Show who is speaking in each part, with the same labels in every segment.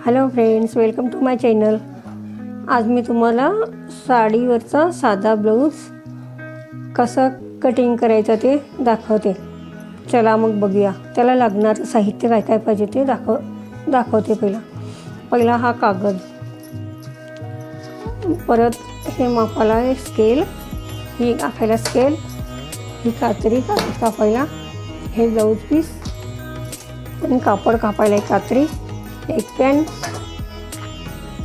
Speaker 1: Hello friends, welcome to my channel. आज मी तुम्हाला साडीवरचा साधा ब्लाऊज कसा कटिंग करायचा ते दाखवते. चला मग बघूया. त्याला लागणारं साहित्य काय काय पाहिजे ते दाखवते. पहिला हा कागद, परत हे मापाला स्केल, ही आखायला स्केल, ही कात्री कागद कापायला, हे ब्लाऊज पीस आणि कापड कापायला एक कात्री, एक पेन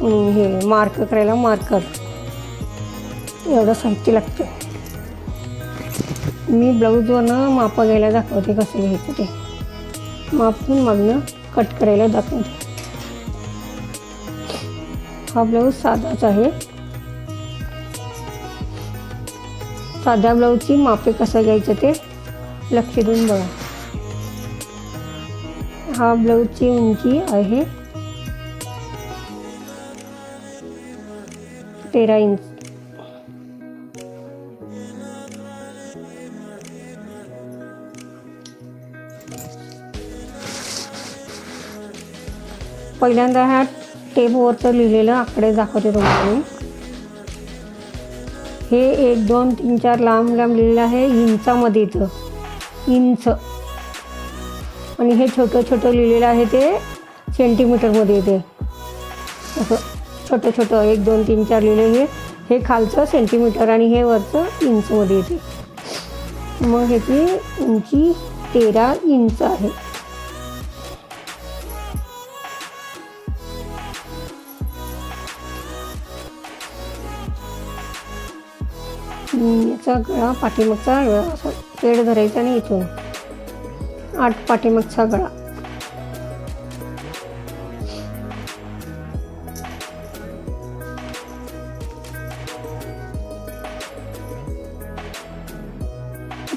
Speaker 1: आणि हे मार्क करायला मार्कर. एवढं साहित्य लागतं. मी ब्लाऊजवरनं मापं घ्यायला दाखवते कसं घ्यायचं ते. मापून मागनं कट करायला दाखवते. हा ब्लाऊज साधाच आहे. साध्या ब्लाऊजची मापे कसं घ्यायचं ते लक्ष देऊन बघा. हा ब्लाऊजची उंची आहे 13 इंच. पहिल्यांदा ह्या टेपवरचं लिहिलेलं आकडे दाखवते तुम्हाला. हे 1 2 3 4 लांब लिहिलेलं आहे इंचामध्ये, इथं इंच. आणि हे छोटं लिहिलेलं आहे ते सेंटीमीटरमध्ये येते. असं छोटं 1 2 3 4 लिहिलेलं हे खालचं सेंटीमीटर आणि हे वरचं इंचमध्ये येते. मग ह्याची उंची 13 इंच आहे. याचा गळा पाठीमागचा असा पेड धरायचा आणि इथून 8 पाठीमागचा गळा.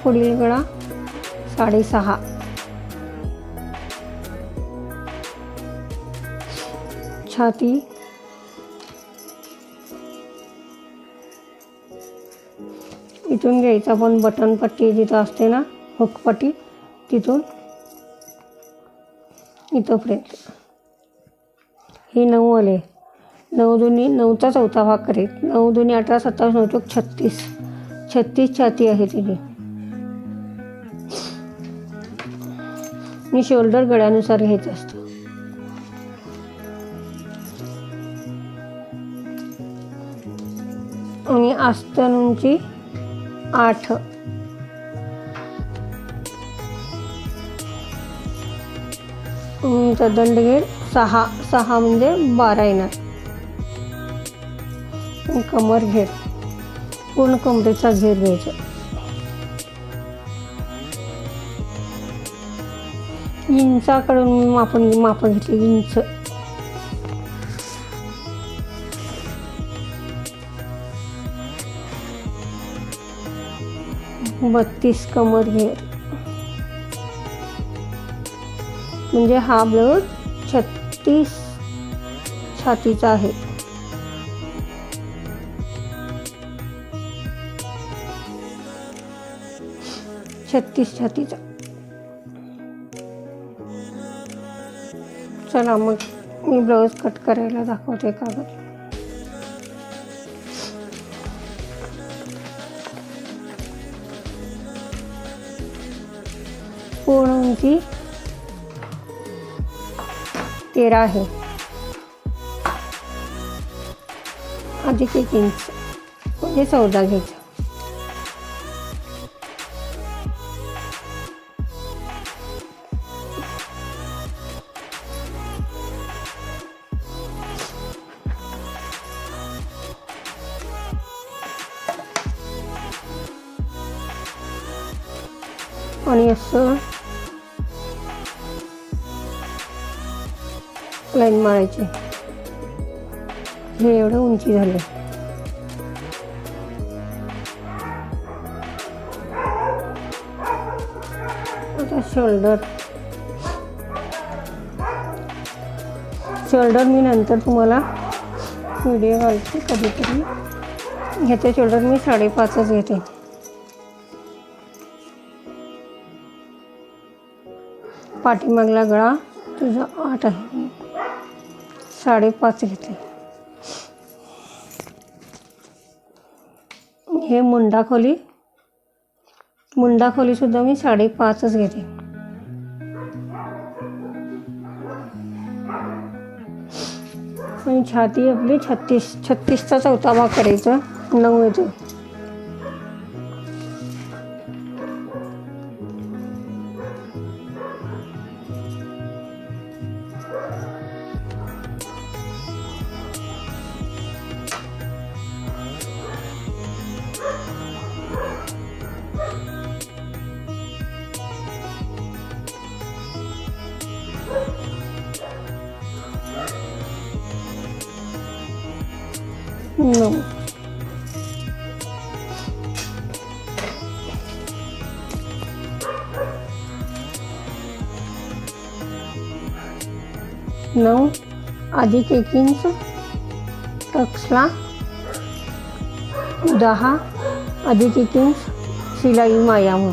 Speaker 1: पुढील गळा 6.5. छाती इथून घ्यायचा आपण बटन पट्टी जिथं असते ना, हुक पट्टी, तिथून इथंपर्यंत. ही 9 आले. 9 दुनी 9चा चौथा भाग करेल. 9 दुनी 18 27 9 चौक 36 छाती आहे तिची. आणि शोल्डर गळ्यानुसार घ्यायचं असतं. आणि आस्तन उंची 8. दंड घेर 6 म्हणजे 12 येणार. कमर घेर पूर्ण कमरेचा घेर घ्यायचा. इंचाकडून मी मापन घेतली इंच. बत्तीस कमर घेर. म्हणजे हा ब्लाऊज 36 छातीचा आहे. छातीचा. चला मग मी ब्लाऊज कट करायला दाखवते. कागद पूर्ण उंची 13 आहे. अधिक 1 इंच म्हणजे 14 घ्यायचं. आणि असं लाईन मारायची. हे एवढं उंची झाली. आता शोल्डर मी नंतर तुम्हाला व्हिडिओ घालते कधीतरी. ह्याचे शोल्डर मी 5.5च घेते. पाठीमागला गळा तुझा 8 आहे. 5.5 घेतले. हे मुंडा खोली सुद्धा मी 5.5च घेते. आणि छाती आपली 36चा चौथा भाग करायचा. 9 येतो. No. 9 अधिक 1 इंच टक्सला, 10 अधिक 1 इंच शिलाई मायाम.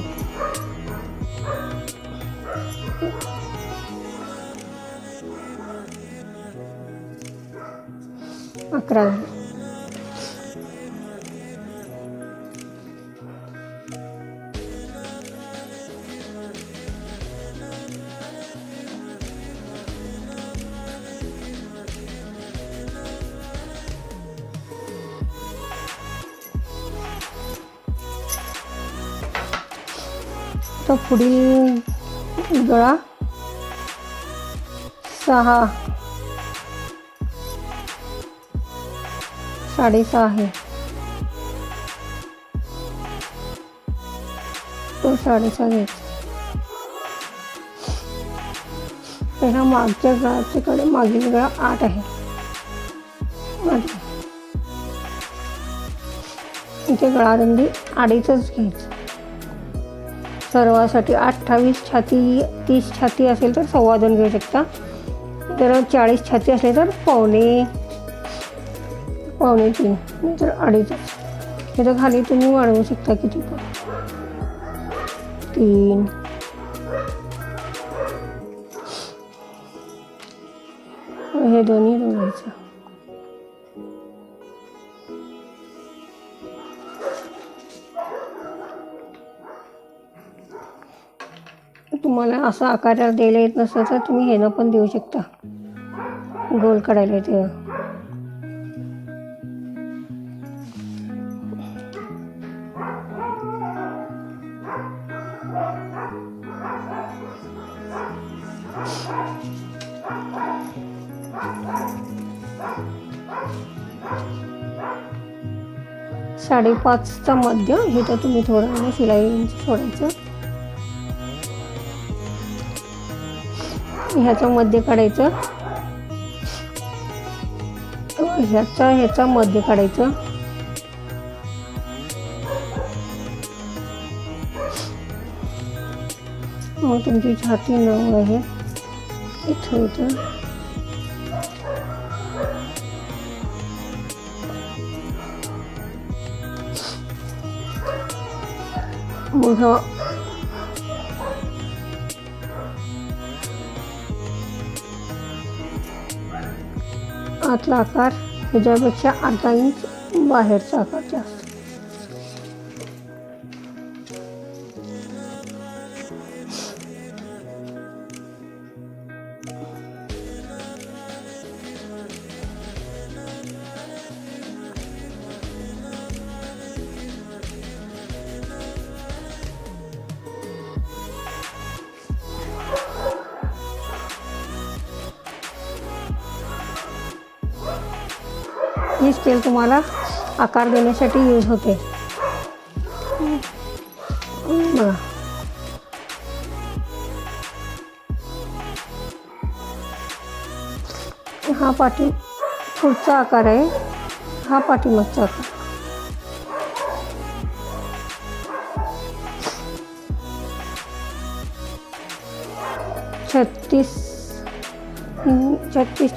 Speaker 1: 11 झाले. तर पुढील गळा 6 6.5 आहे. तो 6.5 घ्यायचा. ह्या मागच्या गळाच्याकडे मागील गळा 8 आहे. इथे गळारुंदी 2.5च घ्यायचं. सर्वासाठी 28 छाती 30 छाती असेल तर 2.25 घेऊ शकता. जर 40 छाती असले तर पावणे 3 नाहीतर 2.5. हे खाली तुम्ही वाढवू शकता किती पण. 3 हे दोन्ही जोडायचं. तुम्हाला असा आकार द्यायला येत नसतं तर तुम्ही हेनं पण देऊ शकता. गोल काढायला येते. साडेपाचचा मध्य हे तर तुम्ही थोडं शिलाई सोडायचं. ह्याचं मध्य काढायचं. ह्याचा मध्य काढायचं. मग तुमची छाती 9 आहे. इथं मग आतला आकार ह्याच्यापेक्षा 1/2 इंच बाहेरचा आकार जास्त. ही स्केल तुम्हाला आकार देण्यासाठी यूज होते. बघा हा पुढचा आकार आहे. हा पाठीमागचा आकार. छत्तीस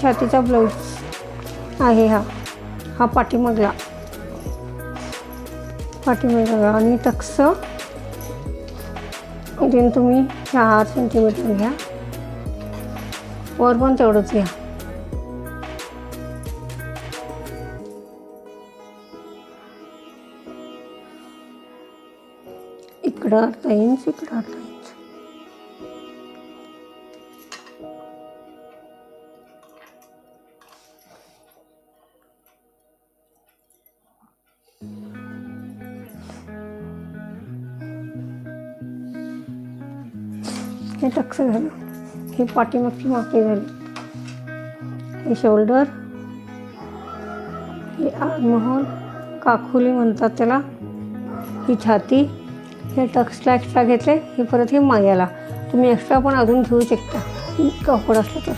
Speaker 1: छातीचा ब्लाऊज आहे. हा पाठीमागला आणि टक्स इथून तुम्ही 4 सेंटीमीटर घ्या. वर पण तेवढंच घ्या. इकडं अर्धा इंच, इकडं अर्धा इंच. हे टक्स झालं. हे पाठीमागची मापे झाली. हे शोल्डर, हे आर्महोल, काखुली म्हणतात त्याला, ही छाती. हे टक्सला एक्स्ट्रा घेतले. हे परत हे माग्याला. तुम्ही एक्स्ट्रा पण अजून घेऊ शकता कापड असलं तर.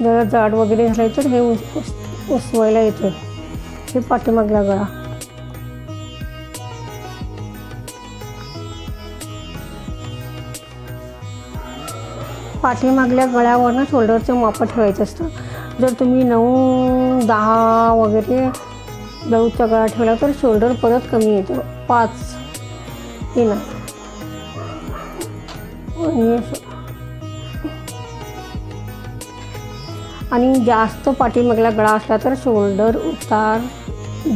Speaker 1: जरा जाड वगैरे झालं तर हे उसवायला येते. हे पाठीमागला गळा. पाठीमागल्या गळ्यावरनं शोल्डरचं माप ठेवायचं असतं. जर तुम्ही 9-10 वगैरे ब्लाऊजचा गळा ठेवला तर शोल्डर परत कमी येतो. 5 येणार. आणि जास्त पाठीमागला गळा असला तर शोल्डर उतार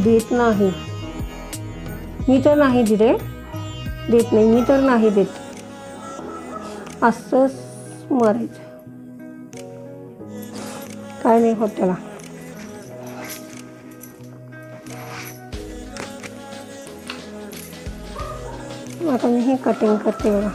Speaker 1: देत नाही. मी तर नाही देत नाही. मी तर नाही देत. असंच मारायचं, काय नाही होत त्याला. आता मी हे कटिंग करते बघा.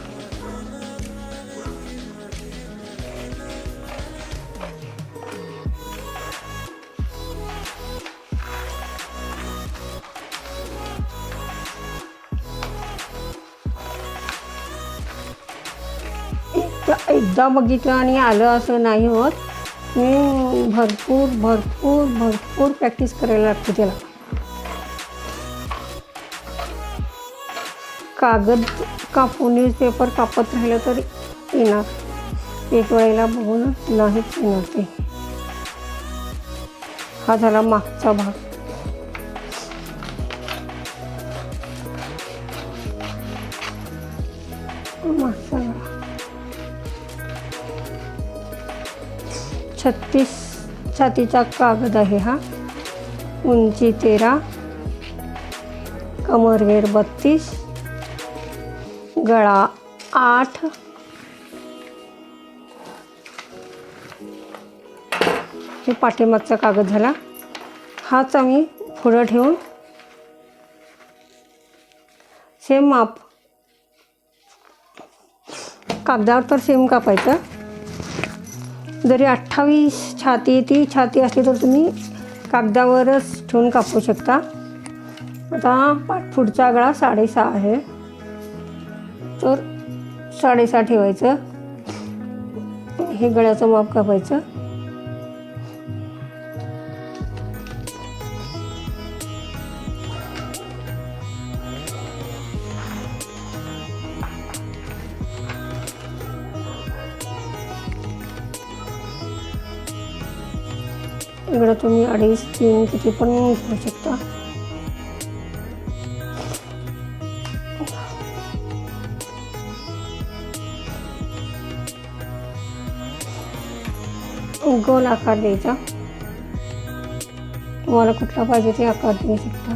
Speaker 1: एकदा बघितलं आणि आलं असं नाही होत. मी भरपूर भरपूर भरपूर प्रॅक्टिस करायला लागते त्याला. कागद कापून न्यूजपेपर कापत राहिलं तर येणार. एक वेळेला बघून नाहीच येणार ते. हा झाला मागचा भाग. मागचा गळा 36 छातीचा कागद आहे हा. उंची 13, कमरघेर 32, गळा 8, हे पाठीमागचा कागद झाला. हाच आम्ही पुढं ठेवून सेम माप कागदावर तर सेम कापायचं. जरी 28 छाती छाती असली तर तुम्ही कागदावरच ठेवून कापू शकता. आता पुढचा गळा 6.5 आहे तर 6.5 ठेवायचं. हे गळ्याचं माप कापायचं. इकडं तुम्ही 2.5-3 किती पण घेऊ शकता. गोल आकार द्यायचा. तुम्हाला कुठला पाहिजे ते आकार देऊ शकता.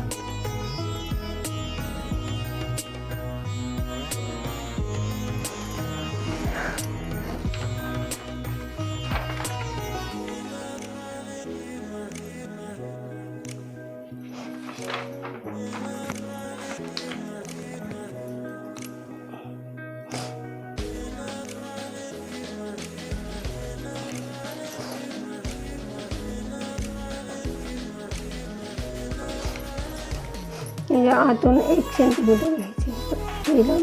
Speaker 1: म्हणजे आतून 1 सेंटीमीटर घ्यायचे. नीला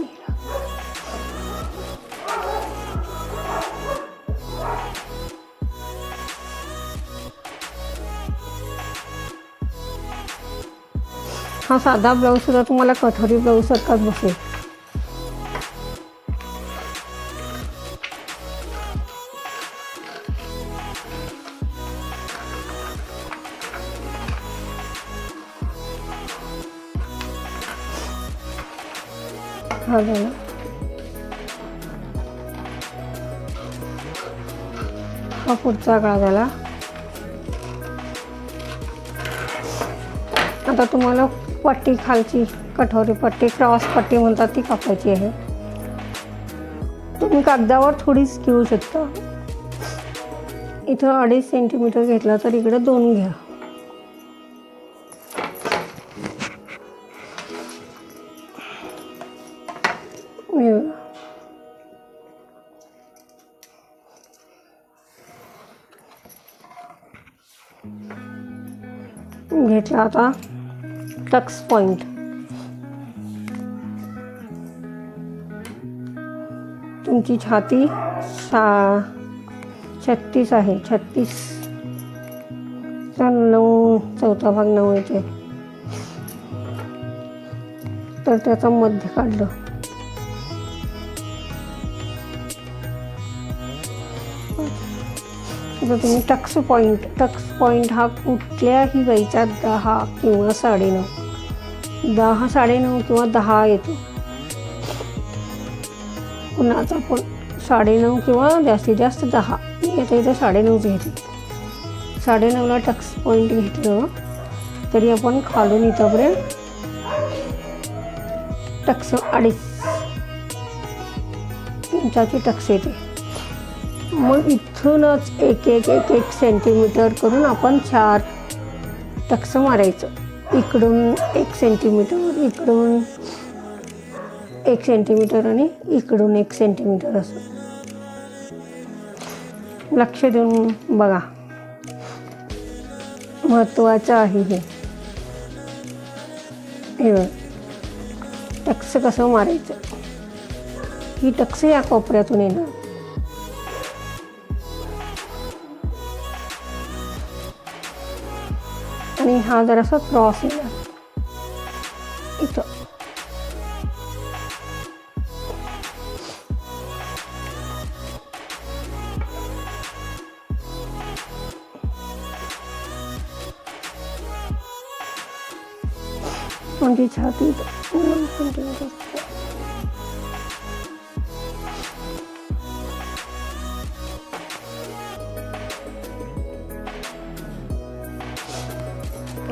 Speaker 1: हा साधा ब्लाऊज सुद्धा तुम्हाला कठोरी ब्लाऊज सारखाच बसेल. हा झाला. हा पुढचा गळा झाला. आता तुम्हाला पट्टी खालची कठोरी पट्टी, क्रॉस पट्टी म्हणतात ती कापायची आहे. तुम्ही कागदावर थोडीच घेऊ शकता. इथं 2.5 सेंटीमीटर घेतला तर इकडे 2 घ्या. घेतला. आता टक्स पॉइंट. तुमची छाती 36 आहे. 36 तर 9, चौथा भाग 9 येते. तर त्याचा मध्य काढलं. आता तुम्ही टक्स पॉइंट हा कुठल्याही गाईचा 10 किंवा 9.5, 10, 9.5 किंवा 10 येतो. कुणाचा पण 9.5 किंवा जास्तीत जास्त 10. मी आता इथं 9.5 घेते. 9.5ला टक्स पॉइंट घेतलं तरी आपण खालून इथंपर्यंत टक्स 2.5 इंचाची टक्स येते. मग इथूनच एक सेंटीमीटर करून आपण 4 टक्स मारायचं. इकडून 1 सेंटीमीटर, इकडून 1 सेंटीमीटर आणि इकडून 1 सेंटीमीटर असं. लक्ष देऊन बघा, महत्त्वाचं आहे हे. बघ टक्स कसं मारायचं. ही टक्स या कोपऱ्यातून येणार. आणि हा जरासा क्रॉस येणार इथं. म्हणजे छाती 9 सेंटीमीटर.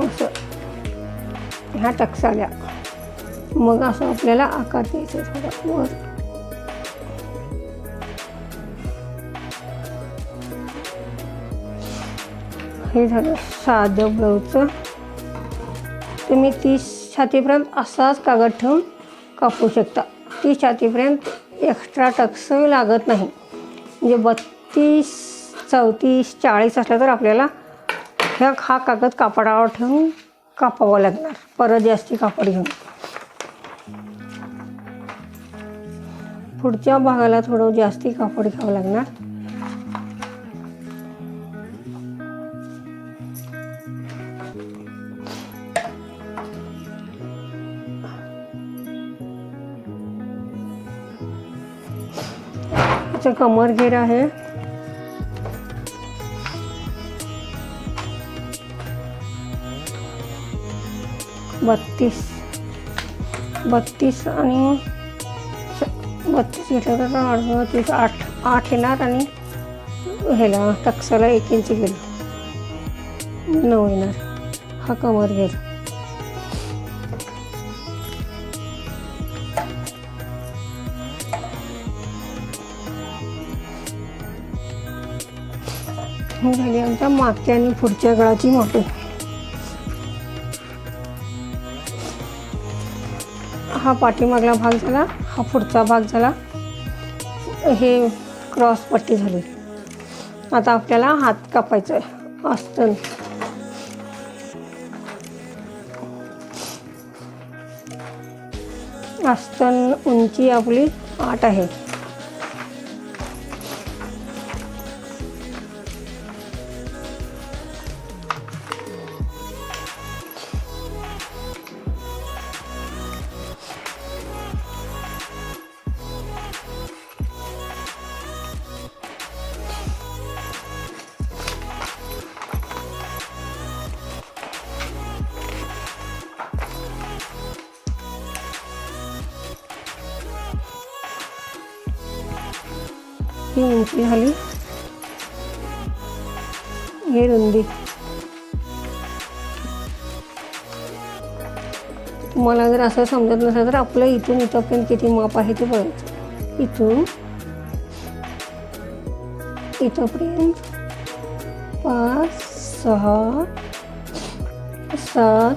Speaker 1: असं ह्या टक्स आल्या. मग असं आपल्याला आकार द्यायचा थोडा वर. हे झालं साधं ब्लाऊजचं. तुम्ही 30 छातीपर्यंत असाच कागद ठेवून कापू शकता. 30 छातीपर्यंत एक्स्ट्रा टक्स लागत नाही. म्हणजे 32, 34, 40 असलं तर आपल्याला हा कागद कापडावर ठेवून कापावा लागणार. परत जास्ती कापड घेऊन पुढच्या भागाला थोडं जास्ती कापड घ्यावं लागणार. याचं कमर घेर आहे 32 आणि 32 घेतलं तर 38, 8 येणार. आणि ह्याला टक्साला 1 इंच गेलं 9 येणार. हा कमर घेर. ही झाली आमच्या मागच्या आणि पुढच्या गळाची मापे. हा पाठीमागला भाग झाला, हा पुढचा भाग झाला. हे क्रॉस पट्टी झाली. आता आपल्याला हात कापायचा आहे. आस्तन आस्तन उंची आपली 8 आहे. ही उंची झाली. ही रुंदी. तुम्हाला जर असं समजत नसेल तर आपलं इथून इथंपर्यंत किती माप आहे ते बघायचं. इथून इथंपर्यंत 5 6 7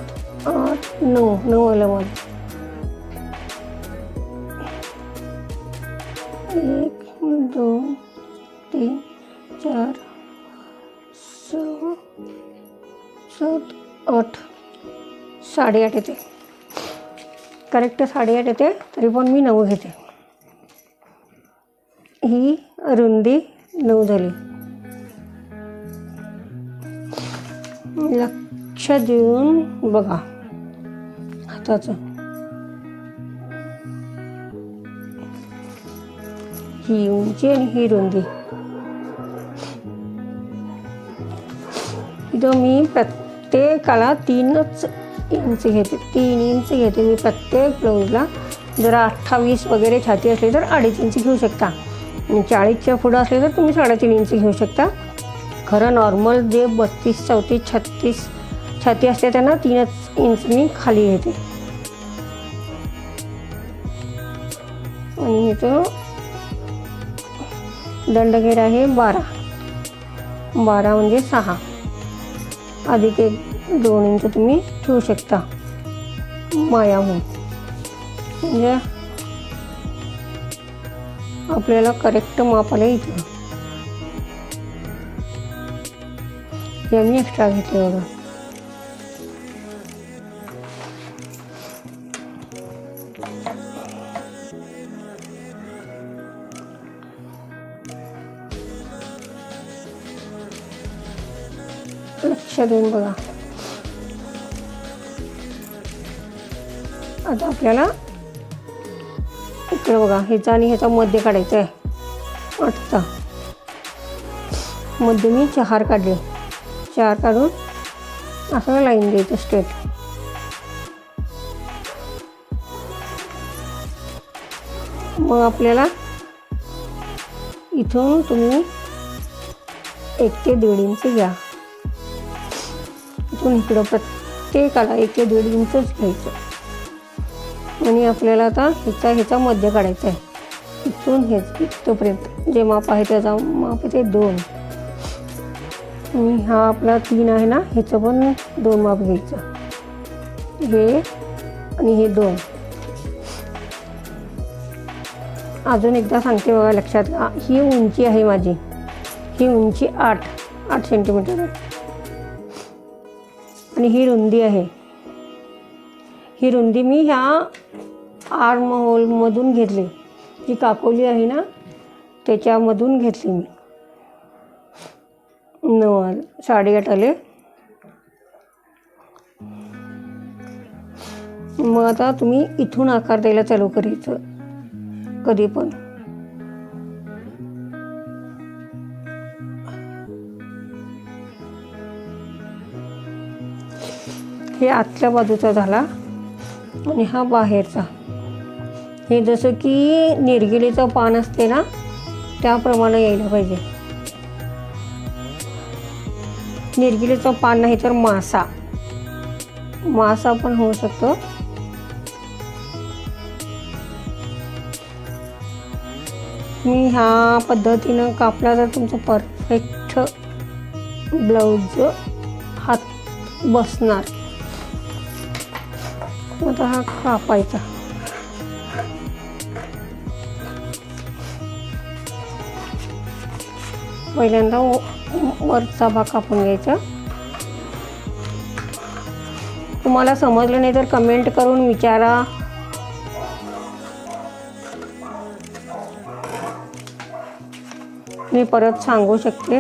Speaker 1: 8 9 आलं माझं. 1 2 3 4 6 7 8 8.5 येते. करेक्ट 8.5 येते, तरी पण मी 9 घेते. ही रुंदी 9 झाली. लक्ष देऊन बघा हाताचं. ही उंची आणि ही रुंदी. इथं मी प्रत्येकाला 3 इंच घेते. 3 इंच घेते मी प्रत्येक ब्लाऊजला. जर 28 वगैरे छाती असली तर 2.5 इंच घेऊ शकता. आणि 40च्या पुढं असले तर तुम्ही 3.5 इंच घेऊ शकता. खरं नॉर्मल जे 32 34 36 छाती असते त्यांना 3 इंच मी खाली घेते. आणि इथं दंडघेर आहे 12 म्हणजे 6 अधिक 1-2 इंच तुम्ही ठेवू शकता मायाहून. म्हणजे आपल्याला करेक्ट माप आलं. इथं हे मी एक्स्ट्रा घेतले बघा. लक्ष देऊन बघा. आता आपल्याला इकडे बघा ह्याचा आणि ह्याचा मध्य काढायचा आहे. 8चा मध्य मी 4 काढले. 4 काढून असं लाईन द्यायचं स्ट्रेट. मग आपल्याला इथून तुम्ही 1 ते 1.5 इंच घ्या. इथून इकडं प्रत्येकाला 1 ते 1.5 इंचच घ्यायचं. आणि आपल्याला आता ह्याचा मध्य काढायचा आहे. इथून हेच इथपर्यंत जे माप आहे त्याचा माप आहे ते 2. आणि हा आपला 3 आहे ना, ह्याचं पण 2 माप घ्यायचं. हे आणि हे 2. अजून एकदा सांगते बघा लक्षात. ही उंची आहे माझी. ही उंची 8 सेंटीमीटर आहे. आणि ही रुंदी आहे. ही रुंदी मी ह्या आर्म होलमधून घेतली. जी काकोली आहे ना त्याच्यामधून घेतली मी. 9 8.5 आले. मग आता तुम्ही इथून आकार द्यायला चालू करायचं कधी पण. हे आतल्या बाजूचा झाला आणि हा बाहेरचा. हे जसं की निरगिलीचं पान असते ना त्याप्रमाणे यायला पाहिजे. निरगिलीचं पान नाही तर मासा पण होऊ शकतो. मी ह्या पद्धतीनं कापला तर तुमचं परफेक्ट ब्लाऊज हात बसणार. आता हा कापायचा. पहिल्यांदा वरचा भाग कापून घ्यायचा. तुम्हाला समजलं नाही तर कमेंट करून विचारा. मी परत सांगू शकते.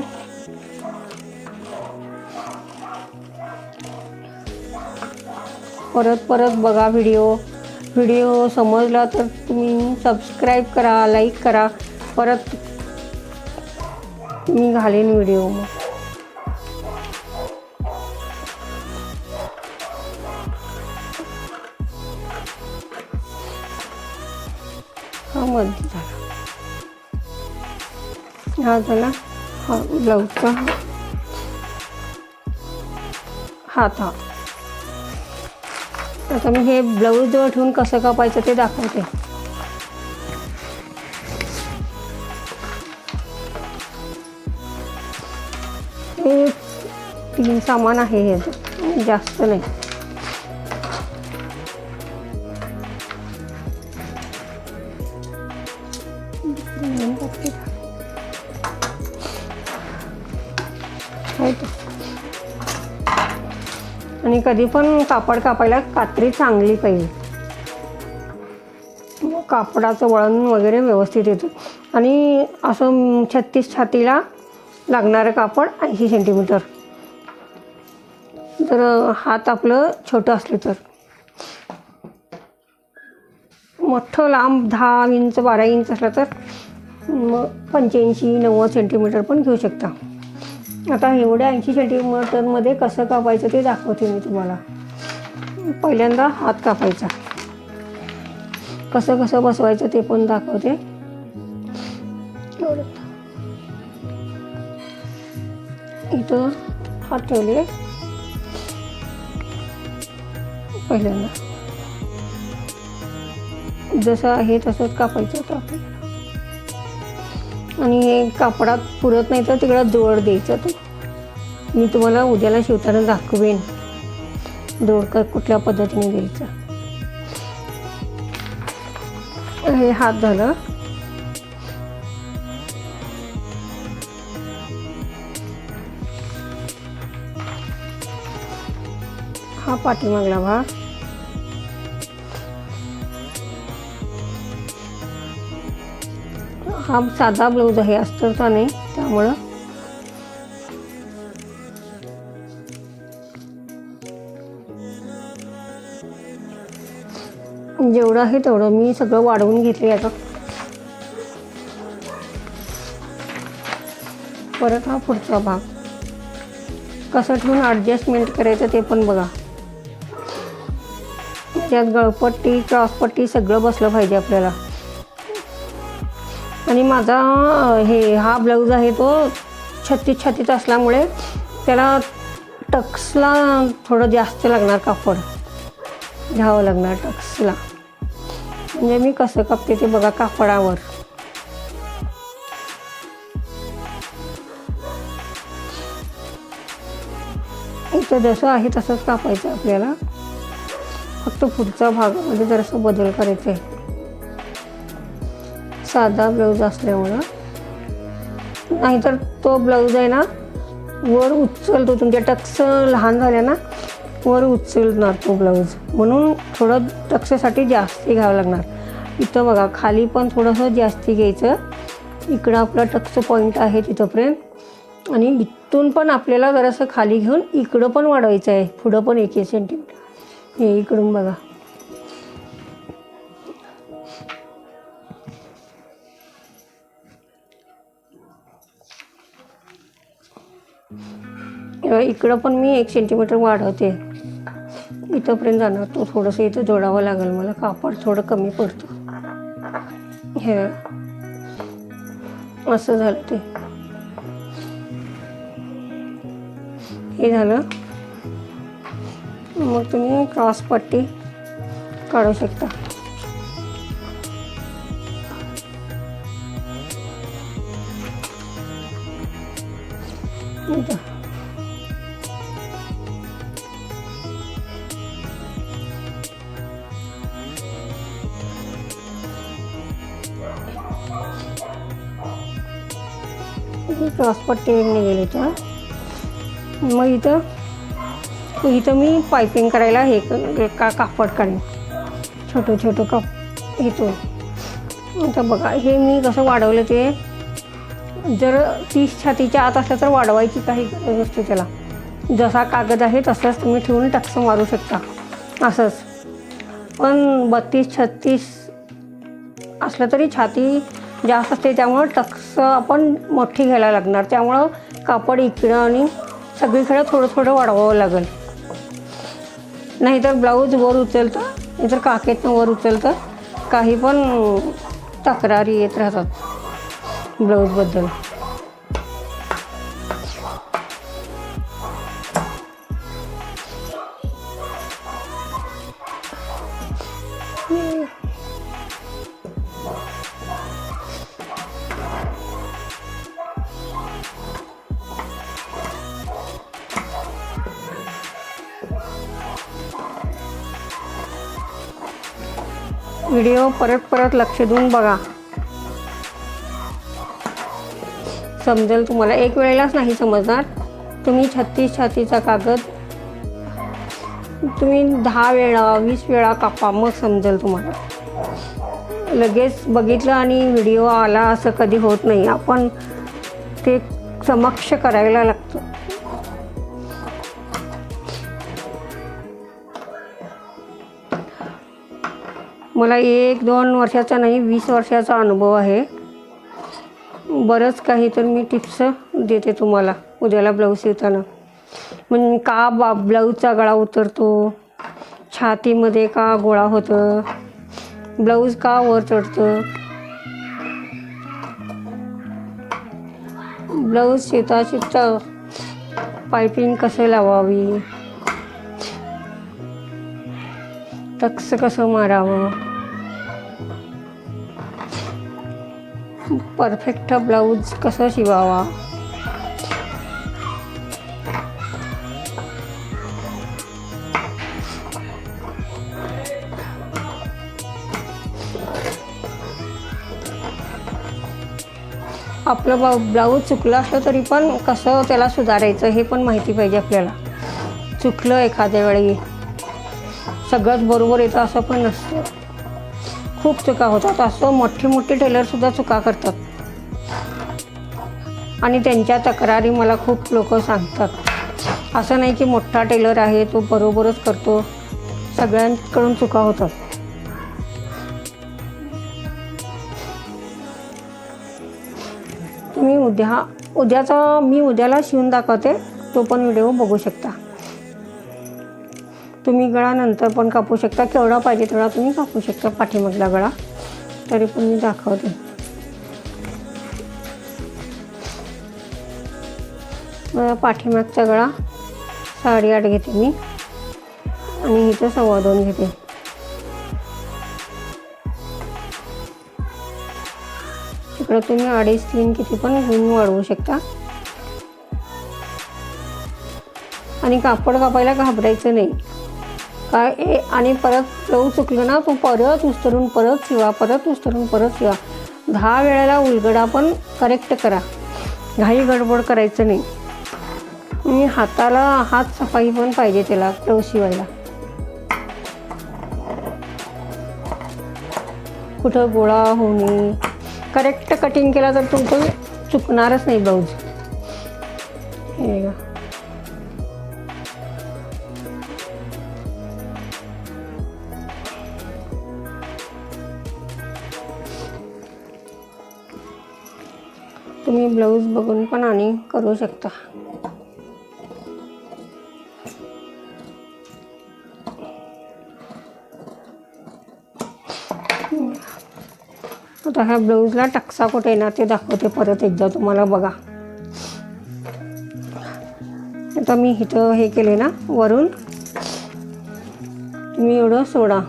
Speaker 1: परत बघा व्हिडिओ समजला तर तुम्ही सबस्क्राईब करा, लाईक करा. परत मी घालेन व्हिडिओ. मग हा मध्ये झाला. हा झाला हा ब्लाऊजचा हात. आता मी हे ब्लाऊज जवळ ठेवून कसं कापायचं ते दाखवते. हे 3 सामान आहे, हे जास्त नाही. आणि कधी पण कापड कापायला कात्री चांगली पाहिजे, मग कापडाचं वळण वगैरे व्यवस्थित येतं. आणि असं 36 छातीला लागणारं कापड 80 सेंटीमीटर. जर हात आपलं छोटं असलं तर, मोठं लांब 10 इंच 12 इंच असलं तर मग 85-90 सेंटीमीटर पण घेऊ शकता. आता एवढ्या 80 सेंटीमीटरमध्ये कसं कापायचं ते दाखवते मी तुम्हाला. पहिल्यांदा हात कापायचा, कसं कसं बसवायचं ते पण दाखवते. इथं हात ठेवले पहिल्यांदा, जसं आहे तसंच कापायचं होतं आपल्याला. आणि हे कापडात पुरत नाही तर तिकडं जोड द्यायचा. तो मी तुम्हाला उद्याला शिवताना दाखवेन जोड कुठल्या पद्धतीने द्यायचा. हे हात झालं. हा पाठीमागला भाग. हा साधा ब्लाऊज आहे, अस्तरचा नाही, त्यामुळं जेवढं आहे तेवढं मी सगळं वाढवून घेतले. आता परत हा पुढचा भाग कसं ठेवून ॲडजस्टमेंट करायचं ते पण बघा. त्यात गळपट्टी क्रॉसपट्टी सगळं बसलं पाहिजे आपल्याला. आणि माझा हा ब्लाऊज आहे तो 36 छातीचा असल्यामुळे त्याला टक्सला थोडं जास्त लागणार, कापड घ्यावं लागणार टक्सला. म्हणजे मी कसं कापते ते बघा कापडावर. इथं जसं आहे तसंच कापायचं आपल्याला, फक्त पुढचा भागामध्ये जरासं बदल करायचा आहे. साधा ब्लाऊज असल्यामुळं, नाहीतर तो ब्लाऊज आहे ना वर उचलतो, तुमच्या टक्स लहान झाल्या ना वर उचलणार तो ब्लाऊज, म्हणून थोडं टक्ससाठी जास्ती घ्यावं लागणार. इथं बघा खाली पण थोडंसं जास्ती घ्यायचं. इकडं आपला टक्स पॉईंट आहे तिथंपर्यंत, आणि इथून पण आपल्याला जरासं खाली घेऊन इकडं पण वाढवायचं आहे, पुढं पण 1 सेंटीमीटर. हे इकडून बघा. इकडं पण मी 1 सेंटीमीटर वाढवते, इथंपर्यंत जाणार. तो थोडंसं इथं जोडावं लागेल मला, कापड थोडं कमी पडतं. हे असं झालं. हे झालं. मग तुम्ही क्रॉस पट्टी काढू शकता. क्रॉस पट्टी निघेल इथं. मग इथं मी पायपिंग करायला हे कापड काढेन, छोटं छोटं काप इथून. आता बघा हे मी कसं वाढवलं ते. जर 30 छातीच्या आत असलं तर वाढवायची काही गरज नसते त्याला. जसा कागद आहे तसंच तुम्ही ठेवून टक्स मारू शकता असंच. पण 32-36 असलं तरी छाती जास्त असते, त्यामुळं टक्स आपण मोठी घ्यायला लागणार. त्यामुळं कापड इकडं आणि सगळीकडे थोडं थोडं वाढवावं लागेल, नाहीतर ब्लाऊज वर उचलतं, नाहीतर काकेतनं वर उचलतं. काही पण तक्रारी येत राहतात ब्लाऊजबद्दल. व्हिडिओ परत परत लक्ष देऊन बघा, समजेल तुम्हाला. एक वेळेलाच नाही समजणार. तुम्ही 36 छातीचा कागद तुम्ही 10 वेळा 20 वेळा कापा, मग समजेल तुम्हाला. लगेच बघितलं आणि व्हिडिओ आला असं कधी होत नाही. आपण ते समक्ष करायला लागतं. मला 1-2 वर्षाचा नाही 20 वर्षाचा अनुभव आहे. बरंच काही तर मी टिप्स देते तुम्हाला उद्याला ब्लाऊज शिवताना. म्हणजे का ब्लाऊजचा गळा उतरतो, छातीमध्ये का गोळा होतं, ब्लाऊज का वर चढतं, ब्लाऊज शिवता पायपिंग कसं लावावी, टक्स कसं मारावं, परफेक्ट ब्लाऊज कसं शिवावा, आपलं ब्लाऊज चुकलं असलं तरी पण कसं त्याला सुधारायचं हे पण माहिती पाहिजे आपल्याला. चुकलं एखाद्या वेळी सगळंच बरोबर येतं असं पण नसतं. खूप चुका होतात. असं मोठे टेलरसुद्धा चुका करतात आणि त्यांच्या तक्रारी मला खूप लोक सांगतात. असं नाही की मोठा टेलर आहे तो बरोबरच करतो, सगळ्यांकडून चुका होतात. तुम्ही मी उद्याला शिवून दाखवते, तो पण व्हिडिओ बघू शकता. तुम्ही गळा नंतर पण कापू शकता, केवढा पाहिजे तेवढा तुम्ही कापू शकता पाठीमागला गळा, तरी पण मी दाखवते. पाठीमागचा गळा 8.5 घेते मी आणि इथं 2.25 घेते. तिकडं तुम्ही 2.5-3 किती पण घेऊन वाढवू शकता. आणि कापड कापायला घाबरायचं नाही काय. आणि परत ब्लाऊज चुकलं ना तो परत उस्तरून परत शिवा, परत उस्तरून परत शिवा. 10 वेळेला उलगडा पण करेक्ट करा, घाई गडबड करायचं नाही. आणि हात सफाई पण पाहिजे त्याला ब्लाऊज शिवायला. कुठं गोळा होणे, करेक्ट कटिंग केला तर तुमचं चुकणारच नाही ब्लाऊज. हे बघा, तुम्ही ब्लाऊज बघून पण आणि करू शकता. आता ह्या ब्लाऊजला टक्सा कुठे येणार ते दाखवते परत एकदा तुम्हाला. बघा, आता मी इथं हे केले ना वरून, तुम्ही एवढं सोडा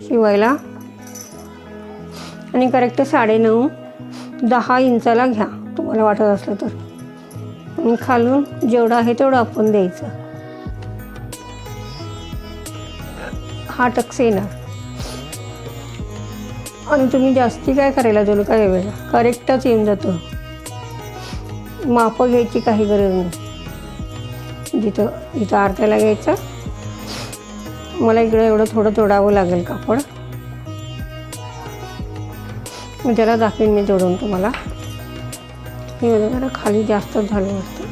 Speaker 1: शिवायला आणि करेक्ट 9.5-10 इंचाला घ्या तुम्हाला वाटत असलं तर. आणि खालून जेवढं आहे तेवढं आपण द्यायचं. हा टक्स येणार. आणि तुम्ही जास्ती काय करायला जाऊ काय वेळेला करेक्टच येऊन जातं. मापं घ्यायची काही गरज नाही. इथं आरत्याला घ्यायचं. मला इकडे एवढं थोडं तोडावं लागेल कापड, मी त्याला दाखवेन मी जोडून तुम्हाला. हे जरा खाली जास्त झालं असतं.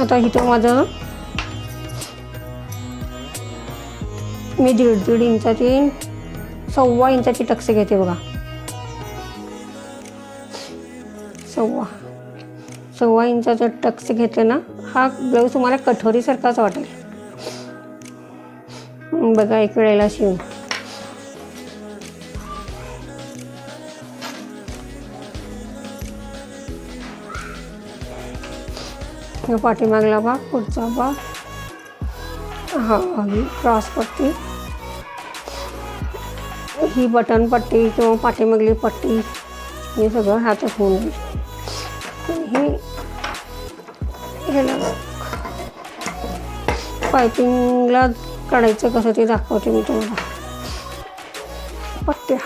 Speaker 1: आता इथं माझं मी 1.5 इंचाची 1.25 इंचाची टक्स घेते बघा. 1.25 इंचाचा टक्स घेते ना, हा ब्लाऊज तुम्हाला कठोरीसारखाच वाटेल. बघा एक वेळेला शिवून. पाठीमागला भाग, पुढचा भाग, हा ही क्रॉस पट्टी, ही बटन पट्टी किंवा पाठीमागली पट्टी, हे सगळं हातात होऊन जाईल. ह्याला पायपिंगला काढायचं कसं ते दाखवते मी तुम्हाला. पट्ट्या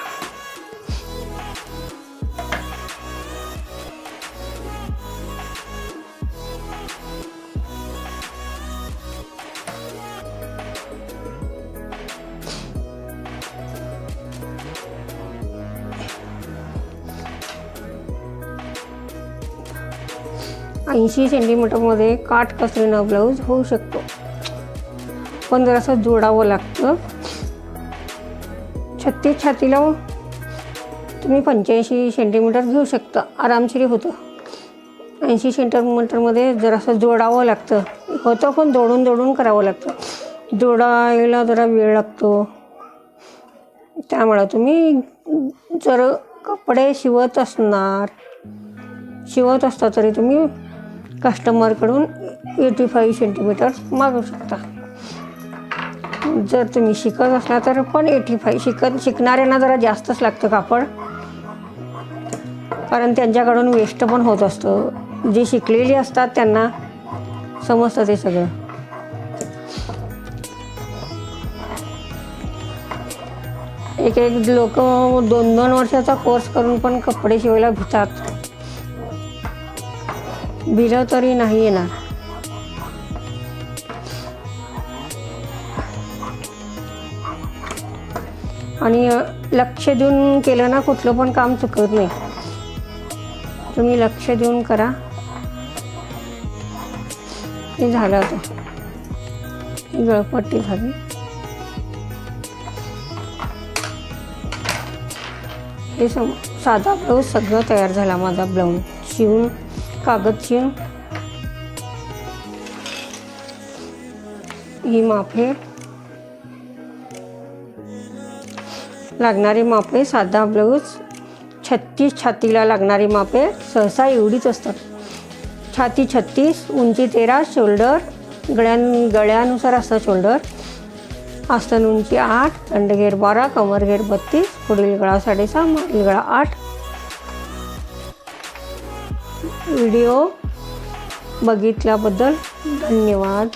Speaker 1: 80 सेंटीमीटरमध्ये काटकसरीनं ब्लाऊज होऊ शकतो, पण जरासं जोडावं लागतं. 36 छातीला तुम्ही 85 सेंटीमीटर घेऊ शकता, आरामशीर होतं. 80 सेंटीमीटरमध्ये जरासं जोडावं लागतं, होतं पण जोडून करावं लागतं. जोडायला जरा वेळ लागतो. त्यामुळं तुम्ही जर कपडे शिवत असता तरी तुम्ही कस्टमरकडून 85 सेंटीमीटर मागू शकता. जर तुम्ही शिकत असला तर पण 85 शिकणाऱ्यांना जरा जास्तच लागतं कापड, कारण त्यांच्याकडून वेस्ट पण होत असतं. जे शिकलेले असतात त्यांना समजतं ते सगळं. एक लोक 2-2 वर्षाचा कोर्स करून पण कपडे शिवायला भितात. भिलं तरी नाही येणार. आणि लक्ष देऊन केलं ना कुठलं पण काम चुकत नाही. तुम्ही लक्ष देऊन करा. हे झालं आता, गळपट्टी झाली. हे साधा ब्लाऊज सगळं तयार झाला माझा. ब्लाऊज शिवून, कागद शिवून. ही माप आहे, लागणारी माप आहे. साधा ब्लाऊज 36 छातीला लागणारी माप आहे. सहसा एवढीच असतात. छाती 36, उंची 13, शोल्डर गळ्यानुसार असतं शोल्डर. आस्तन उंची 8, दंडघेर 12, कमरघेर 32, पुढील गळा 6.5, मागील गळा 8. व्हिडिओ बघितल्याबद्दल धन्यवाद.